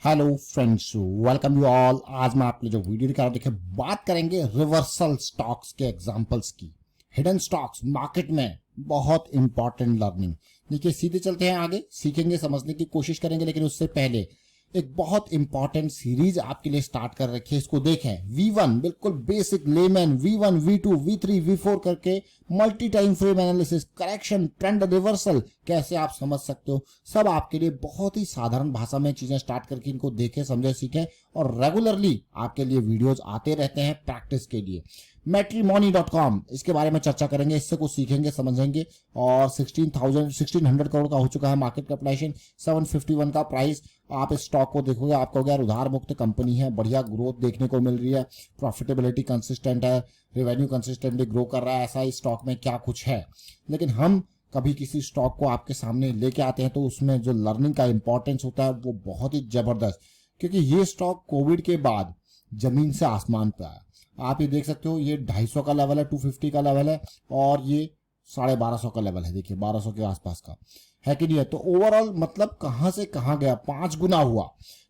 Hello friends, welcome you all. आज मैं आपको जो वीडियो दिखा रहा हूं, देखिए बात करेंगे रिवर्सल स्टॉक्स के एग्जांपल्स की। हिडन स्टॉक्स मार्केट में बहुत इंपॉर्टेंट लर्निंग। देखिए सीधे चलते हैं आगे, सीखेंगे, समझने की कोशिश करेंगे, लेकिन उससे पहले एक बहुत इंपॉर्टेंट सीरीज आपके लिए स्टार्ट कर रखी है, इसको देखें। V1 बिल्कुल basic layman, V1 V2 V3 V4 करके multi time frame analysis, correction, trend, reversal कैसे आप समझ सकते हो, सब आपके लिए बहुत ही साधारण भाषा में चीजें स्टार्ट करके इनको देखें, समझे, सीखें। और रेगुलरली आपके लिए वीडियोज आते रहते हैं प्रैक्टिस के लिए। Matrimony.com, इसके बारे में चर्चा करेंगे, इससे कुछ सीखेंगे, समझेंगे। और 1600 करोड़ का हो चुका है मार्केट कैपिटलाइजेशन, 751 का प्राइस। आप इस स्टॉक को देखोगे, आपको यार उधार मुक्त कंपनी है, बढ़िया ग्रोथ देखने को मिल रही है, प्रॉफिटेबिलिटी कंसिस्टेंट है, रेवेन्यू कंसिस्टेंटली ग्रो कर रहा है। ऐसा इस स्टॉक में क्या कुछ है। लेकिन हम कभी किसी स्टॉक को आपके सामने लेके आते हैं तो उसमें जो लर्निंग का इंपॉर्टेंस होता है वो बहुत ही जबरदस्त, क्योंकि ये स्टॉक कोविड के बाद जमीन से आसमान पे आया। आप ये देख सकते हो, ये 250 का लेवल है, 250 का लेवल है, और ये 1250 का लेवल है। देखिए 1200 के आसपास का है कि नहीं है। तो ओवरऑल मतलब कहां से कहां गया, 5 गुना हुआ।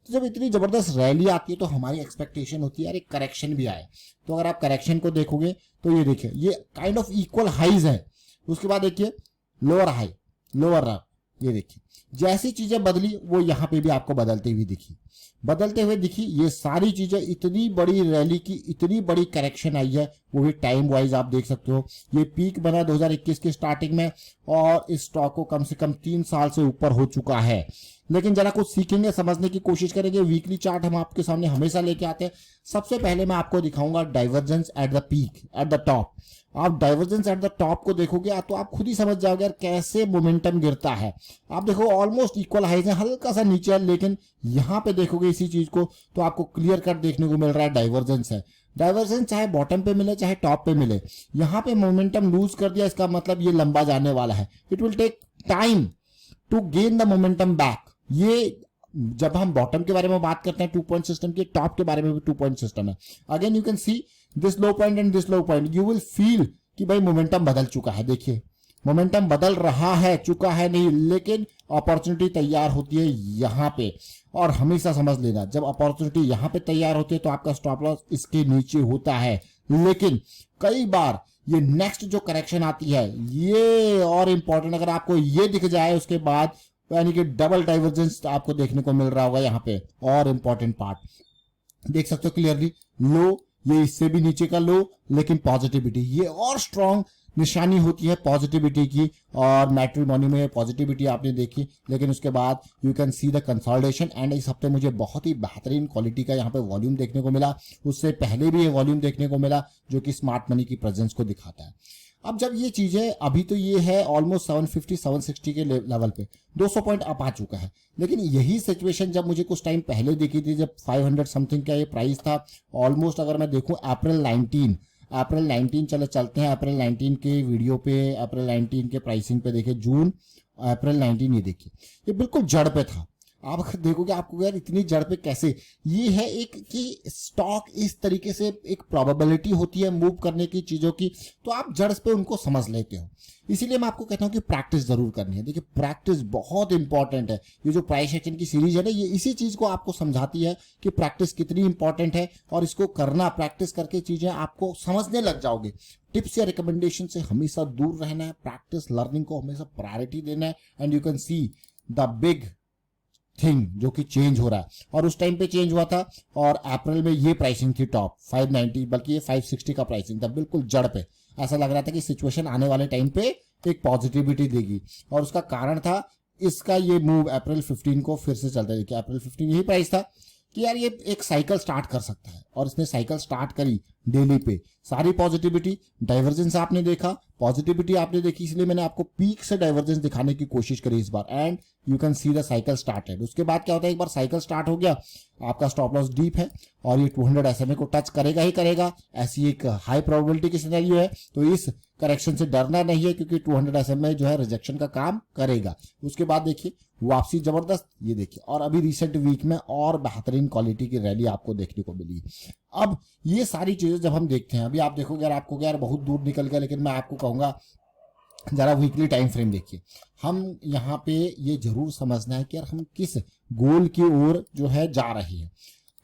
तो जब इतनी जबरदस्त रैली आती है तो हमारी एक्सपेक्टेशन होती है यार एक करेक्शन भी आए। तो अगर आप करेक्शन को देखोगे तो ये देखिए, ये काइंड ऑफ इक्वल हाइज है। उसके बाद देखिए लोअर हाई, लोअर रफ, ये देखिए जैसी चीजें बदली वो यहां पे भी आपको बदलती हुई दिखी। ये सारी चीजें, इतनी बड़ी रैली की इतनी बड़ी करेक्शन आई है, वो भी टाइम वाइज आप देख सकते हो। ये पीक बना 2021 की स्टार्टिंग में, और इस स्टॉक को कम से कम 3 साल से ऊपर हो चुका है। लेकिन जरा कुछ सीखेंगे, समझने की कोशिश करेंगे। वीकली चार्ट हम आपके सामने हमेशा लेके आते हैं। सबसे पहले मैं आपको दिखाऊंगा divergence at the peak, at the top. आप डाइवर्जेंस एट द टॉप को देखोगे तो आप खुद ही समझ जाओगे यार कैसे मोमेंटम गिरता है। आप देखो ऑलमोस्ट इक्वल हाइज है, हल्का सा नीचे है, लेकिन यहां पे देखोगे इसी चीज को तो आपको क्लियर कट देखने को मिल रहा है डाइवर्जेंस है। डाइवर्जेंस चाहे बॉटम पे मिले चाहे टॉप पे मिले, यहां पे मोमेंटम लूज कर दिया, इसका मतलब ये लंबा जाने वाला है। It will take time to gain the momentum back. ये जब हम बॉटम के बारे में बात करते हैं 2 पॉइंट सिस्टम की, टॉप के बारे में भी 2 पॉइंट सिस्टम है। Again you can see this low point and this low point, you will feel कि भाई मोमेंटम बदल चुका है। देखिए मोमेंटम बदल रहा है, चुका है नहीं, लेकिन अपॉर्चुनिटी तैयार होती है यहां पे। और हमेशा समझ लेना, जब अपॉर्चुनिटी यहां पे तैयार होती है तो आपका स्टॉप लॉस इसके नीचे होता है। लेकिन कई बार ये नेक्स्ट जो करेक्शन आती है ये और इंपॉर्टेंट, अगर आपको ये दिख जाए उसके बाद, यानी कि डबल डाइवर्जेंस आपको देखने को मिल रहा होगा यहाँ पे। और इंपॉर्टेंट पार्ट देख सकते हो क्लियरली, लो, ये इससे भी नीचे का लो, लेकिन पॉजिटिविटी, ये और स्ट्रॉन्ग निशानी होती है पॉजिटिविटी की। और मैट्रिमोनी में पॉजिटिविटी आपने देखी, लेकिन उसके बाद you can see the consolidation. And इस हफ्ते मुझे बहुत ही बेहतरीन क्वालिटी का यहाँ पे वॉल्यूम देखने को मिला। उससे पहले भी ये वॉल्यूम देखने को मिला, जो कि स्मार्ट मनी की प्रेजेंस को दिखाता है। अब जब ये चीजें, अभी तो ये है ऑलमोस्ट 750 760 के लेवल पे, 200 पॉइंट अप आ चुका है। लेकिन यही सिचुएशन जब मुझे कुछ टाइम पहले देखी थी, जब 500 समथिंग का ये प्राइस था ऑलमोस्ट। अगर मैं देखूं अप्रैल 19 चलते हैं अप्रैल 19 के वीडियो पे, अप्रैल 19 के प्राइसिंग पे देखिए, जून अप्रैल 19, ये देखिए ये बिल्कुल जड़ पे था। आप देखोगे आपको यार इतनी जड़ पे कैसे। ये है एक कि स्टॉक इस तरीके से, एक प्रोबेबिलिटी होती है मूव करने की चीजों की, तो आप जड़ पे उनको समझ लेते हो। इसीलिए मैं आपको कहता हूं कि प्रैक्टिस जरूर करनी है। देखिए प्रैक्टिस बहुत इंपॉर्टेंट है। ये जो प्राइस एक्शन की सीरीज है ना, ये इसी चीज को आपको समझाती है कि प्रैक्टिस कितनी इंपॉर्टेंट है। और इसको करना, प्रैक्टिस करके चीजें आपको समझने लग जाओगे। टिप्स या रिकमेंडेशन से हमेशा दूर रहना है, प्रैक्टिस लर्निंग को हमेशा प्रायोरिटी देना है। And you can see the big thing जो कि चेंज हो रहा है। और उस टाइम पे चेंज हुआ था, और अप्रैल में ये प्राइसिंग थी टॉप 590, बल्कि ये 560 का प्राइसिंग था, बिल्कुल जड़ पे। ऐसा लग रहा था कि सिचुएशन आने वाले टाइम पे एक पॉजिटिविटी देगी, और उसका कारण था इसका ये मूव अप्रैल 15 को फिर से चलता है। देखिए अप्रैल 15 यही प्राइस था कि यार ये एक साइकिल स्टार्ट कर सकता है, और इसने साइकिल स्टार्ट करी डेली पे। सारी पॉजिटिविटी, डाइवर्जेंस आपने देखा, पॉजिटिविटी आपने देखी, इसलिए मैंने आपको पीक से डाइवर्जेंस दिखाने की कोशिश करी इस बार। And you can see the cycle started. उसके बाद क्या होता है, एक बार साइकिल स्टार्ट हो गया, आपका स्टॉप लॉस डीप है और ये 200 SMA को टच करेगा ही करेगा। ऐसी एक हाई प्रोबेबिलिटी की सिनेरियो है, तो इस करेक्शन से डरना नहीं है, क्योंकि 200 SMA जो है रिजेक्शन का काम करेगा। उसके बाद देखिए वापसी जबरदस्त, ये देखिए। और अभी रिसेंट वीक में और बेहतरीन क्वालिटी की रैली आपको देखने को मिली। अब ये सारी चीजें जब हम देखते हैं, अभी आप देखोगे यार, आपको यार बहुत दूर निकल गया, लेकिन मैं आपको कहूंगा जरा वीकली टाइम फ्रेम देखिए। हम यहाँ पे ये जरूर समझना है कि यार हम किस गोल की ओर जो है जा रहे हैं।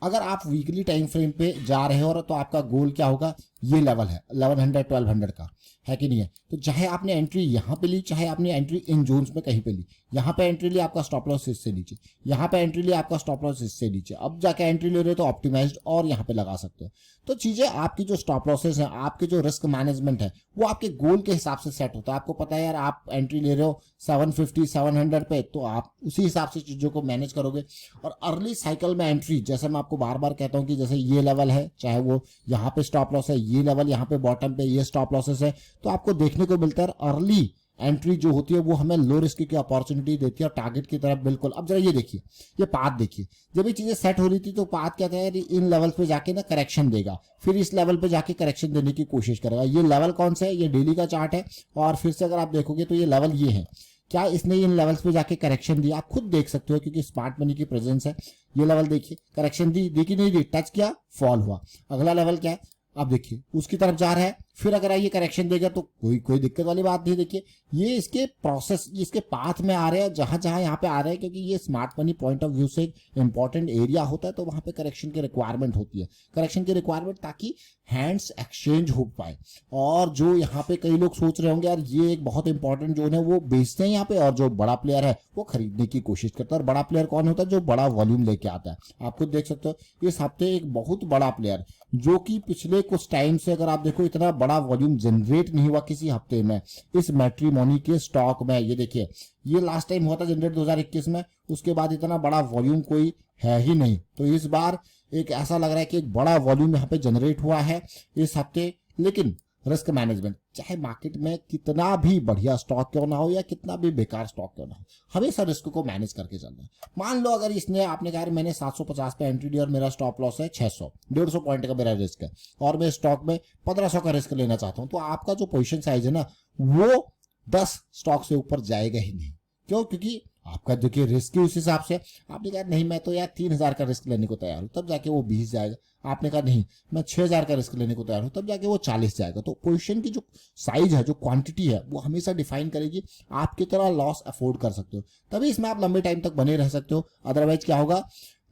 अगर आप वीकली टाइम फ्रेम पे जा रहे हो और तो आपका गोल क्या होगा, ये लेवल है 1100 1200 का, है कि नहीं है। तो चाहे आपने एंट्री यहाँ पे ली, चाहे आपने एंट्री इन जोन्स में कहीं पे ली, यहाँ पे एंट्री ली आपका स्टॉप लॉस इससे नीचे, यहाँ पे एंट्री ली आपका स्टॉप लॉस इससे नीचे, अब जाके एंट्री ले रहे हो तो ऑप्टिमाइज्ड और यहाँ पे लगा सकते हो। तो चीजें आपकी जो स्टॉप लॉसेस हैं, आपके जो रिस्क मैनेजमेंट है, वो आपके गोल के हिसाब से सेट होता है। आपको पता है यार आप एंट्री ले रहे हो 750 700 पे, तो आप उसी हिसाब से चीजों को मैनेज करोगे। और अर्ली साइकिल में एंट्री, जैसे मैं आपको बार बार कहता हूँ कि जैसे ये लेवल है, चाहे वो यहाँ पे स्टॉप लॉस है, ये लेवल यहाँ पे बॉटम पे ये स्टॉप लॉसेस है, तो आपको देखने को मिलता है अर्ली एंट्री जो होती है वो हमें लो रिस्क की अपॉर्चुनिटी देती है और टारगेट की तरफ बिल्कुल। अब जरा ये देखिए, ये पाथ देखिए, जब ये चीजें सेट हो रही थी तो पाथ क्या था, इन लेवल पे जाके ना करेक्शन देगा, फिर इस लेवल पे जाके करेक्शन देने की कोशिश करेगा। ये लेवल कौन सा है, ये डेली का चार्ट है, और फिर से अगर आप देखोगे तो ये लेवल ये है। क्या इसने इन लेवल्स पे जाके करेक्शन दिया, आप खुद देख सकते हो क्योंकि स्मार्ट मनी की प्रेजेंस है। ये लेवल देखिए, करेक्शन दी कि नहीं दी, टच किया, फॉल हुआ। अगला लेवल क्या है, आप देखिए उसकी तरफ जा रहा है, फिर अगर ये करेक्शन देगा तो कोई दिक्कत वाली बात नहीं। देखिए ये इसके प्रोसेस, ये इसके पाथ में आ रहे हैं, जहां जहां यहाँ पे आ रहे हैं, क्योंकि ये smart money point of view से इंपॉर्टेंट एरिया होता है, तो वहां पे करेक्शन की रिक्वायरमेंट होती है। करेक्शन की रिक्वायरमेंट ताकि हैंड्स एक्सचेंज हो पाए। और जो यहाँ पे कई लोग सोच रहे होंगे यार ये एक बहुत इंपॉर्टेंट जोन है, वो बेचते हैं यहाँ पे, और जो बड़ा प्लेयर है वो खरीदने की कोशिश करता है। और बड़ा प्लेयर कौन होता है, जो बड़ा वॉल्यूम लेके आता है। आप खुद देख सकते हो इस हफ्ते एक बहुत बड़ा प्लेयर, जो कि पिछले कुछ टाइम से अगर आप देखो इतना बड़ा वॉल्यूम जनरेट नहीं हुआ किसी हफ्ते में इस मैट्रिमोनी के स्टॉक में। ये देखिए, ये लास्ट टाइम हुआ था जनरेट 2021 में, उसके बाद इतना बड़ा वॉल्यूम कोई है ही नहीं। तो इस बार एक ऐसा लग रहा है कि एक बड़ा वॉल्यूम यहाँ पे जनरेट हुआ है इस हफ्ते। लेकिन रिस्क मैनेजमेंट, चाहे मार्केट में कितना भी बढ़िया स्टॉक क्यों ना हो या कितना भी बेकार स्टॉक क्यों ना हो, हमेशा रिस्क को मैनेज करके चलना है। मान लो अगर इसने, आपने कहा मैंने 750 पे एंट्री ली और मेरा स्टॉप लॉस है 600, 150 पॉइंट का मेरा रिस्क है, और मैं स्टॉक में 1500 का रिस्क लेना चाहता हूं, तो आपका जो पोजीशन साइज है ना, वो 10 स्टॉक से ऊपर जाएगा ही नहीं। क्यों? क्योंकि आपका देखिए रिस्क उस हिसाब से। आपने कहा नहीं मैं तो यार 3000 का रिस्क लेने को तैयार हूं, तब जाके वो 20 जाएगा। आपने कहा नहीं मैं 6000 का रिस्क लेने को तैयार हूं, तब जाके वो 40 जाएगा। तो पोजीशन की जो साइज है, जो क्वांटिटी है, वो हमेशा डिफाइन करेगी आप कितना लॉस अफोर्ड कर सकते हो। तभी इसमें आप लंबे टाइम तक बने रह सकते हो। अदरवाइज क्या होगा,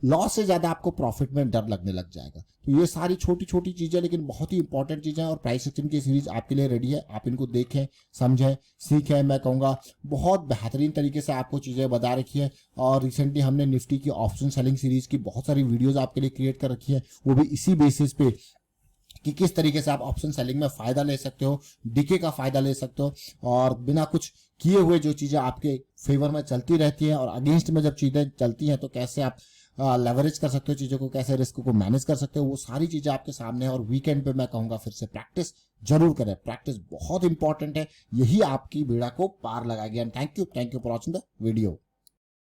लॉस से ज्यादा आपको प्रॉफिट में डर लगने लग जाएगा। तो ये सारी छोटी छोटी चीजें लेकिन बहुत ही इंपॉर्टेंट चीजें हैं, और प्राइस एक्शन की सीरीज आपके लिए रेडी है। आप इनको देखें, समझें, सीखें। मैं कहूँगा बहुत बेहतरीन तरीके से आपको चीजें बता रखी है। और रिसेंटली हमने निफ्टी की ऑप्शन सेलिंग सीरीज की बहुत सारी वीडियोज आपके लिए क्रिएट कर रखी है, वो भी इसी बेसिस पे कि किस तरीके से आप ऑप्शन सेलिंग में फायदा ले सकते हो, डीके का फायदा ले सकते हो, और बिना कुछ किए हुए जो चीजें आपके फेवर में चलती रहती हैं और अगेंस्ट में जब चीजें चलती हैं तो कैसे आप लेवरेज कर सकते हो चीजों को, कैसे रिस्क को मैनेज कर सकते हो, वो सारी चीजें आपके सामने है। और वीकेंड पे मैं कहूंगा फिर से प्रैक्टिस जरूर करें। प्रैक्टिस बहुत इंपॉर्टेंट है, यही आपकी बेड़ा को पार लगाएगी। And thank you for watching the video.